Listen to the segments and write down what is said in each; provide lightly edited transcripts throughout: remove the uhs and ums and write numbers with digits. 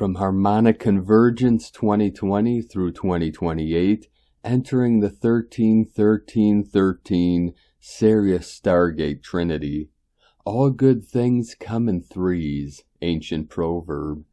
From harmonic convergence 2020 through 2028, entering the 13.13.13 SIRIUS Stargate Trinity. All good things come in threes, ancient proverb.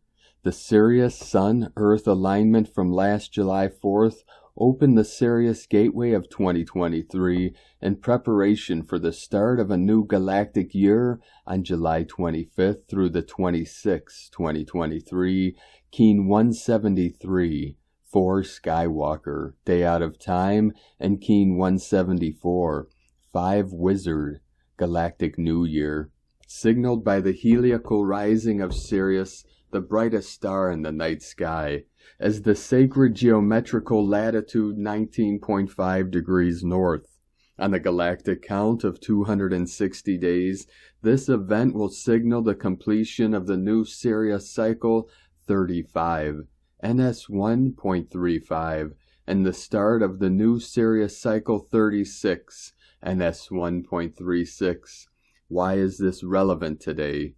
The Sirius Sun-Earth alignment from last July 4th opened the Sirius Gateway of 2023 in preparation for the start of a new galactic year on July 25th through the 26th, 2023, Keen 173, 4 Skywalker, Day Out of Time, and Keen 174, 5 Wizard, Galactic New Year, signaled by the heliacal rising of Sirius, the brightest star in the night sky, as the sacred geometrical latitude 19.5 degrees north. On the galactic count of 260 days, this event will signal the completion of the new Sirius cycle 35, NS 1.35, and the start of the new Sirius cycle 36, NS 1.36. Why is this relevant today?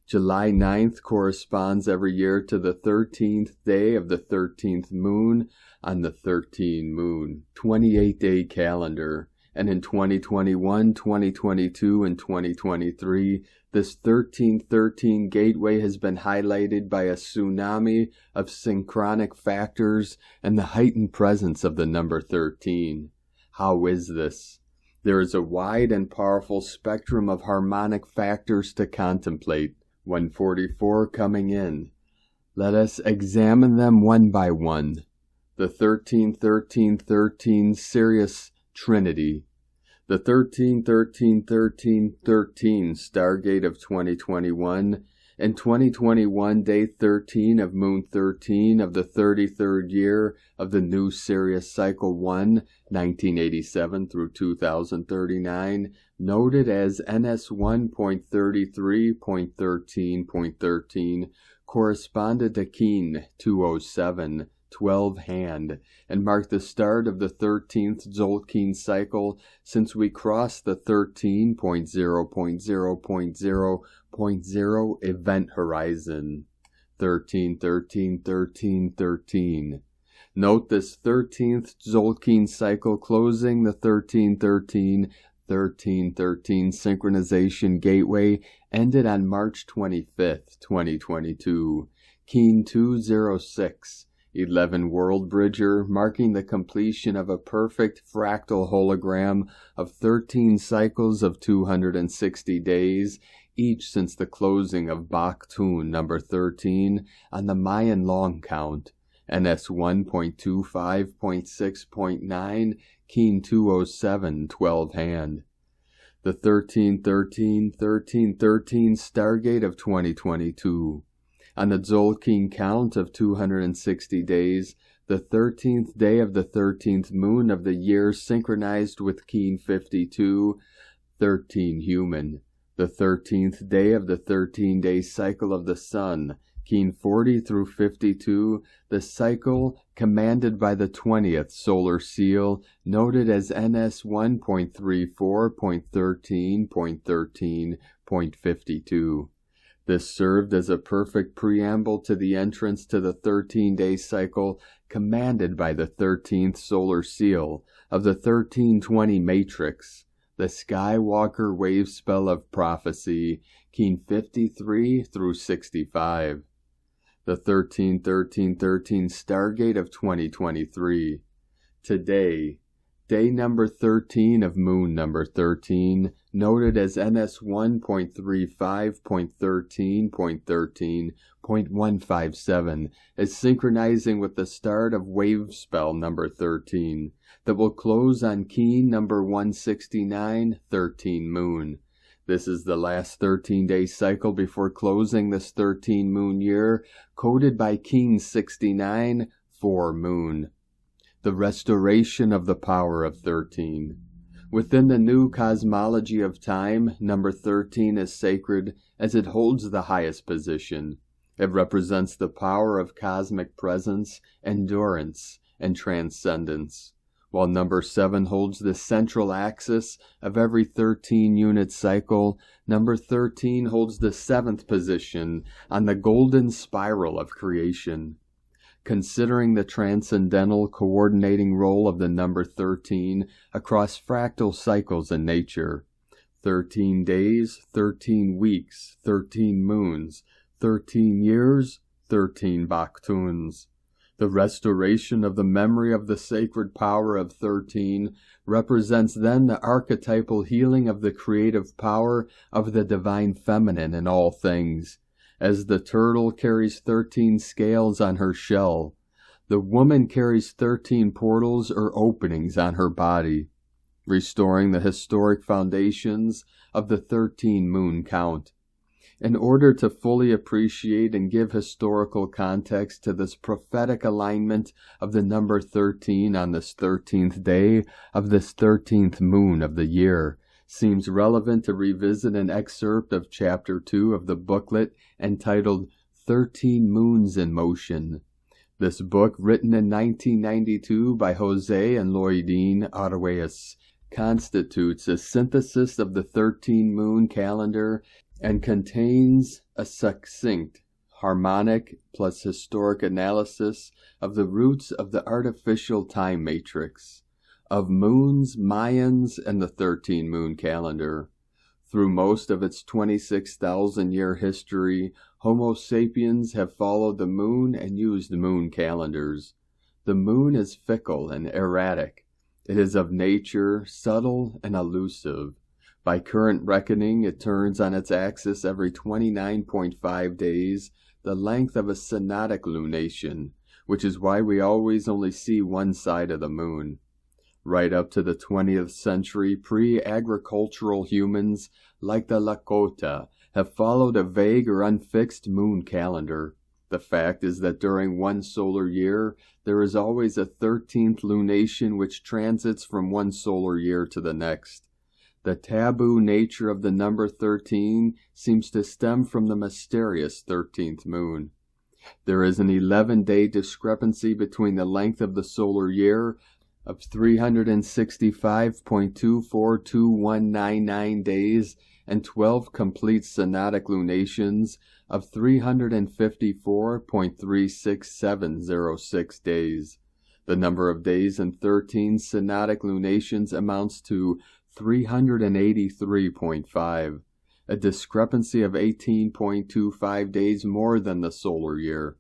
July 9th corresponds every year to the 13th day of the 13th moon on the 13 moon, 28-day calendar. And in 2021, 2022, and 2023, this 1313 gateway has been highlighted by a tsunami of synchronic factors and the heightened presence of the number 13. How is this? There is a wide and powerful spectrum of harmonic factors to contemplate. 144 coming in. Let us examine them one by one. The 13.13.13 Sirius Trinity. The 13.13.13.13 Stargate of 2021 and 2021 Day 13 of Moon 13 of the 33rd year of the new Sirius Cycle 1, 1987 through 2039, noted as NS 1.33.13.13, corresponded to Keen 207, 12 hand, and marked the start of the 13th Tzolkin cycle since we crossed the 13.0.0.0.0 event horizon. 13.13.13.13. Note this 13th Tzolkin cycle closing the 13.13.13 synchronization gateway ended on March 25th, 2022. Keen 206. 11 World Bridger, marking the completion of a perfect fractal hologram of 13 cycles of 260 days, each since the closing of Baktun number 13 on the Mayan long count, NS 1.25.6.9, Keen 207, 12 hand. The 13.13.13.13 Stargate of 2022. On the Tzolkin count of 260 days, the 13th day of the 13th moon of the year synchronized with Keen 52, 13 human. The 13th day of the 13-day cycle of the sun, Keen 40 through 52, the cycle commanded by the 20th solar seal, noted as NS 1.34.13.13.52. This served as a perfect preamble to the entrance to the 13-day cycle commanded by the 13th solar seal of the 1320 matrix, the Skywalker wave spell of prophecy, Keen 53 through 65. The 13.13.13 Stargate of 2023. Today, day number 13 of moon number 13, noted as NS 1.35.13.13.157, is synchronizing with the start of wave spell number 13, that will close on Keen number 169, 13 moon. This is the last 13-day cycle before closing this 13 moon year, coded by Keen 69, 4 moon. The restoration of the power of 13. Within the new cosmology of time, number 13 is sacred as it holds the highest position. It represents the power of cosmic presence, endurance, and transcendence. While number 7 holds the central axis of every 13-unit cycle, number 13 holds the 7th position on the golden spiral of creation. Considering the transcendental coordinating role of the number 13 across fractal cycles in nature, 13 days, 13 weeks, 13 moons, 13 years, 13 Baktuns. The restoration of the memory of the sacred power of 13 represents then the archetypal healing of the creative power of the divine feminine in all things. As the turtle carries 13 scales on her shell, the woman carries 13 portals or openings on her body, restoring the historic foundations of the 13 moon count. In order to fully appreciate and give historical context to this prophetic alignment of the number 13 on this 13th day of this 13th moon of the year, seems relevant to revisit an excerpt of Chapter 2 of the booklet entitled 13 Moons in Motion. This book, written in 1992 by Jose and Loidine Arguelles, constitutes a synthesis of the 13-moon calendar and contains a succinct, harmonic plus historic analysis of the roots of the artificial time matrix, of moons, Mayans, and the 13-moon calendar. Through most of its 26,000-year history, Homo sapiens have followed the moon and used moon calendars. The moon is fickle and erratic. It is of nature, subtle and elusive. By current reckoning, it turns on its axis every 29.5 days, the length of a synodic lunation, which is why we always only see one side of the moon. Right up to the 20th century, pre-agricultural humans, like the Lakota, have followed a vague or unfixed moon calendar. The fact is that during one solar year, there is always a 13th lunation which transits from one solar year to the next. The taboo nature of the number 13 seems to stem from the mysterious 13th moon. There is an 11-day discrepancy between the length of the solar year of 365.242199 days and 12 complete synodic lunations of 354.36706 days. The number of days in 13 synodic lunations amounts to 383.5, a discrepancy of 18.25 days more than the solar year.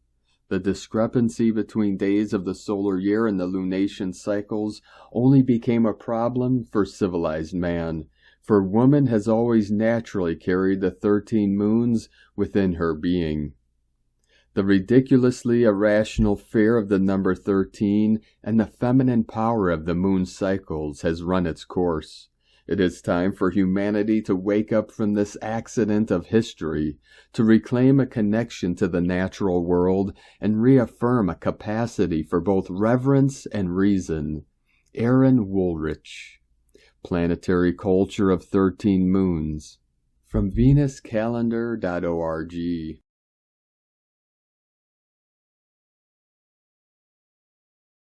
The discrepancy between days of the solar year and the lunation cycles only became a problem for civilized man, for woman has always naturally carried the 13 moons within her being. The ridiculously irrational fear of the number 13 and the feminine power of the moon cycles has run its course. It is time for humanity to wake up from this accident of history, to reclaim a connection to the natural world, and reaffirm a capacity for both reverence and reason. Aaron Woolrich, Planetary Culture of 13 Moons, from VenusCalendar.org.